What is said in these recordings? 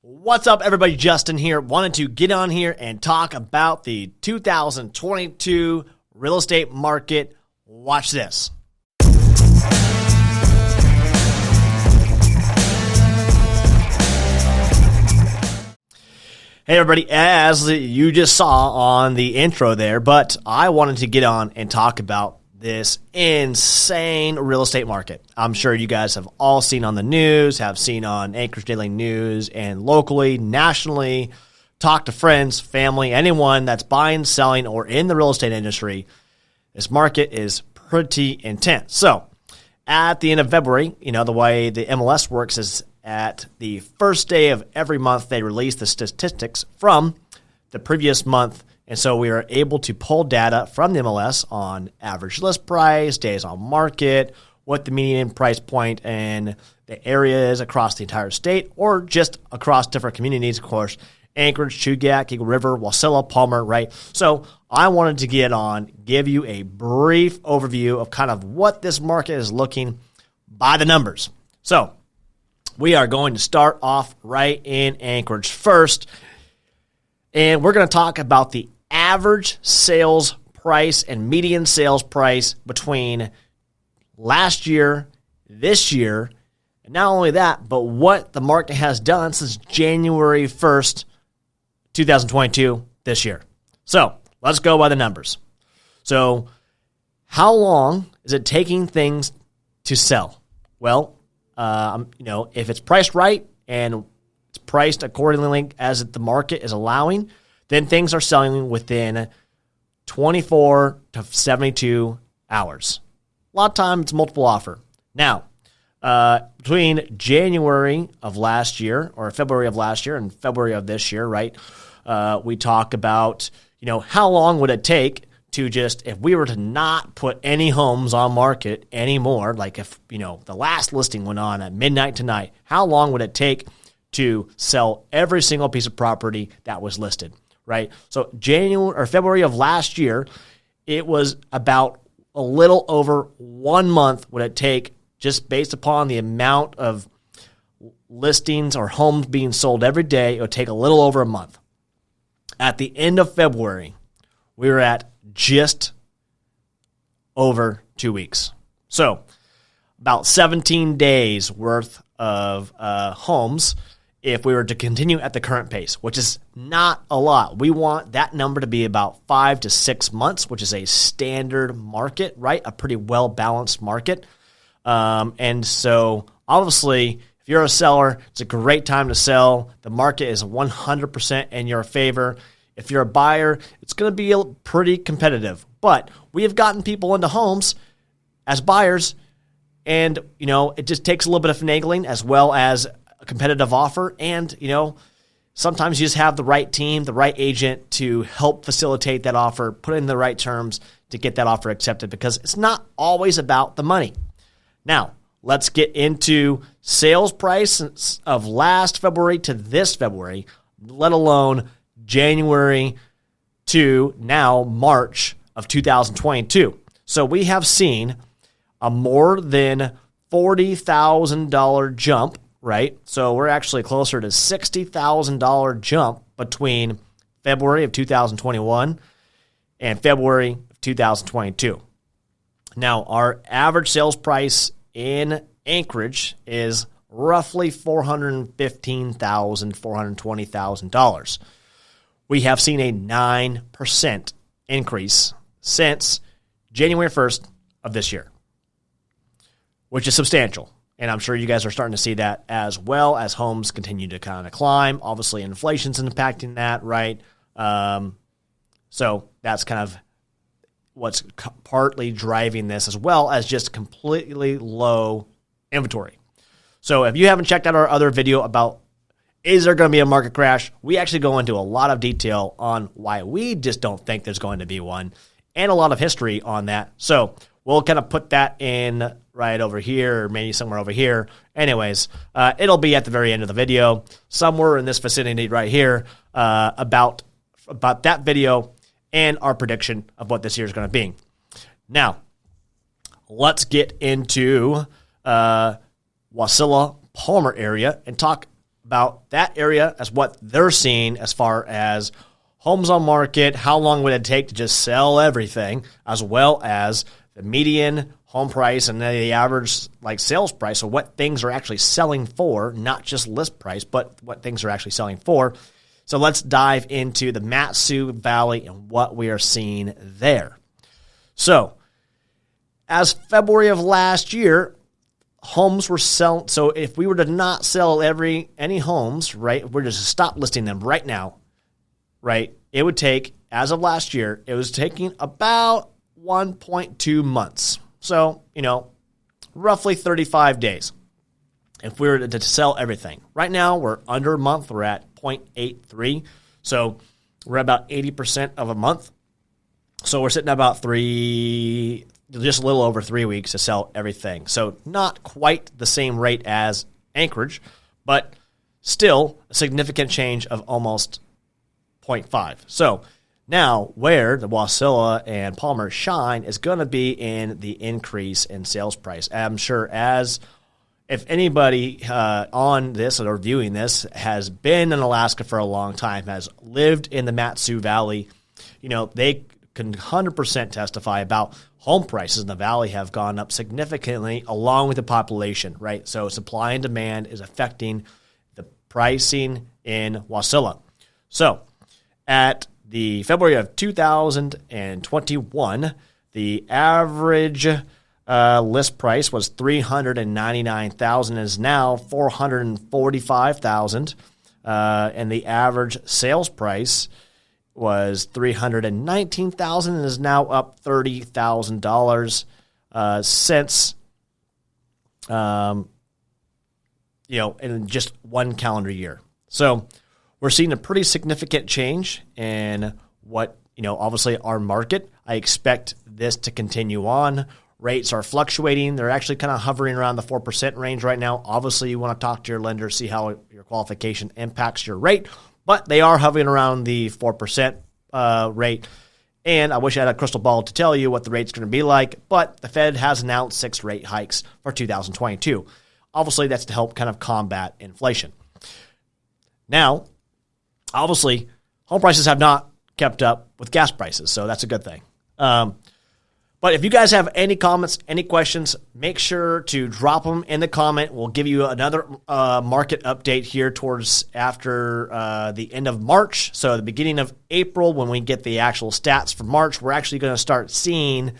What's up, everybody? Justin here. Wanted to get on here and talk about the 2022 real estate market. Watch this. Hey, everybody. As you just saw on the intro there, but I wanted to get on and talk about this insane real estate market. I'm sure you guys have all seen on the news, have seen on Anchorage Daily News, and locally, nationally, talk to friends, family, anyone that's buying, selling, or in the real estate industry. This market is pretty intense. So at the end of February, the way the MLS works is at the first day of every month, they release the statistics from the previous month. And so we are able to pull data from the MLS on average list price, days on market, what the median price point in the area is across the entire state, or just across different communities, of course, Anchorage, Chugach, Eagle River, Wasilla, Palmer, right? So I wanted to get on, give you a brief overview of kind of what this market is looking by the numbers. So we are going to start off right in Anchorage first, and we're going to talk about the average sales price and median sales price between last year, this year, and not only that, but what the market has done since January 1st, 2022, this year. So let's go by the numbers. So how long is it taking things to sell? Well, if it's priced right and it's priced accordingly as the market is allowing, then things are selling within 24 to 72 hours. A lot of times it's multiple offer. Now, between January of last year, or February of last year, and February of this year, right, we talk about, how long would it take to just, if we were to not put any homes on market anymore, like if, the last listing went on at midnight tonight, how long would it take to sell every single piece of property that was listed? Right. So January or February of last year, it was about a little over 1 month would it take, just based upon the amount of listings or homes being sold every day. It would take a little over a month. At the end of February, we were at just over 2 weeks. So about 17 days worth of homes if we were to continue at the current pace, which is not a lot. We want that number to be about 5 to 6 months, which is a standard market, right? A pretty well-balanced market. And so obviously, if you're a seller, it's a great time to sell. The market is 100% in your favor. If you're a buyer, it's going to be pretty competitive. But we have gotten people into homes as buyers, and, it just takes a little bit of finagling as well as a competitive offer. And, sometimes you just have the right team, the right agent to help facilitate that offer, put in the right terms to get that offer accepted, because it's not always about the money. Now, let's get into sales price of last February to this February, let alone January to now March of 2022. So we have seen a more than $40,000 jump, right? So we're actually closer to $60,000 jump between February of 2021 and February of 2022. Now, our average sales price in Anchorage is roughly $415,000, $420,000. We have seen a 9% increase since January 1st of this year, which is substantial. And I'm sure you guys are starting to see that as well as homes continue to kind of climb. Obviously, inflation's impacting that, right? So that's kind of what's partly driving this, as well as just completely low inventory. So if you haven't checked out our other video about is there going to be a market crash, we actually go into a lot of detail on why we just don't think there's going to be one, and a lot of history on that. So we'll kind of put that in right over here, or maybe somewhere over here. Anyways, it'll be at the very end of the video, somewhere in this vicinity right here, about that video and our prediction of what this year is going to be. Now, let's get into Wasilla, Palmer area and talk about that area as what they're seeing as far as homes on market, how long would it take to just sell everything, as well as the median home price and the average like sales price, so what things are actually selling for, not just list price, but what things are actually selling for. So let's dive into the Mat-Su Valley and what we are seeing there. So as February of last year, homes were selling. So if we were to not sell any homes, right, we're just to stop listing them right now, right, it would take, as of last year, it was taking about 1.2 months. So, roughly 35 days if we were to sell everything. Right now, we're under a month. We're at 0.83. So we're about 80% of a month. So we're sitting at about just a little over 3 weeks to sell everything. So not quite the same rate as Anchorage, but still a significant change of almost 0.5. So now where the Wasilla and Palmer shine is going to be in the increase in sales price. I'm sure if anybody on this or viewing this has been in Alaska for a long time, has lived in the Mat-Su Valley, they can 100% testify about home prices in the valley have gone up significantly along with the population, right? So supply and demand is affecting the pricing in Wasilla. So at the February of 2021, the average list price was $399,000, is now $445,000, and the average sales price was $319,000 and is now up $30,000 since in just one calendar year. So we're seeing a pretty significant change in what, obviously our market. I expect this to continue on. Rates are fluctuating. They're actually kind of hovering around the 4% range right now. Obviously, you want to talk to your lender, see how your qualification impacts your rate, but they are hovering around the 4% rate. And I wish I had a crystal ball to tell you what the rate's going to be like, but the Fed has announced 6 rate hikes for 2022. Obviously, that's to help kind of combat inflation. Now, obviously, home prices have not kept up with gas prices, so that's a good thing. But if you guys have any comments, any questions, make sure to drop them in the comment. We'll give you another market update here towards after the end of March. So the beginning of April, when we get the actual stats for March, we're actually going to start seeing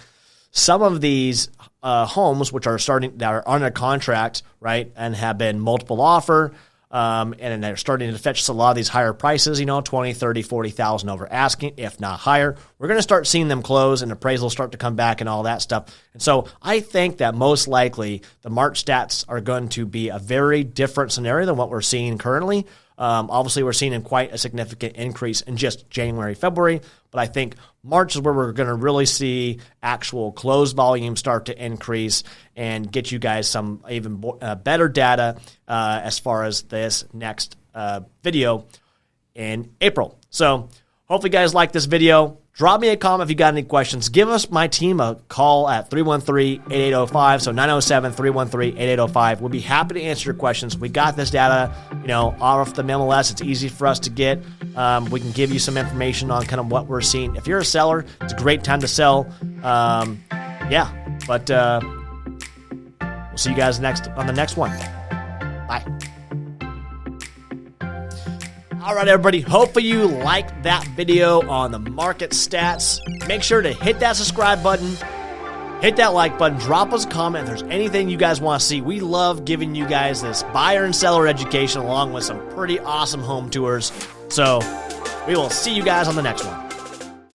some of these homes that are under contract, right, and have been multiple offer. And they're starting to fetch a lot of these higher prices, 20, 30, 40,000 over asking, if not higher. We're going to start seeing them close and appraisals start to come back and all that stuff. And so I think that most likely the March stats are going to be a very different scenario than what we're seeing currently. Obviously, we're seeing quite a significant increase in just January, February, but I think March is where we're going to really see actual closed volume start to increase and get you guys some even better data as far as this next video in April. So hopefully you guys like this video. Drop me a comment if you got any questions. Give us, my team, a call at 313-8805, so 907-313-8805. We'll be happy to answer your questions. We got this data, off the MLS. It's easy for us to get. We can give you some information on kind of what we're seeing. If you're a seller, it's a great time to sell. We'll see you guys on the next one. Bye. All right, everybody, hopefully you liked that video on the market stats. Make sure to hit that subscribe button, hit that like button, drop us a comment if there's anything you guys want to see. We love giving you guys this buyer and seller education along with some pretty awesome home tours. So we will see you guys on the next one.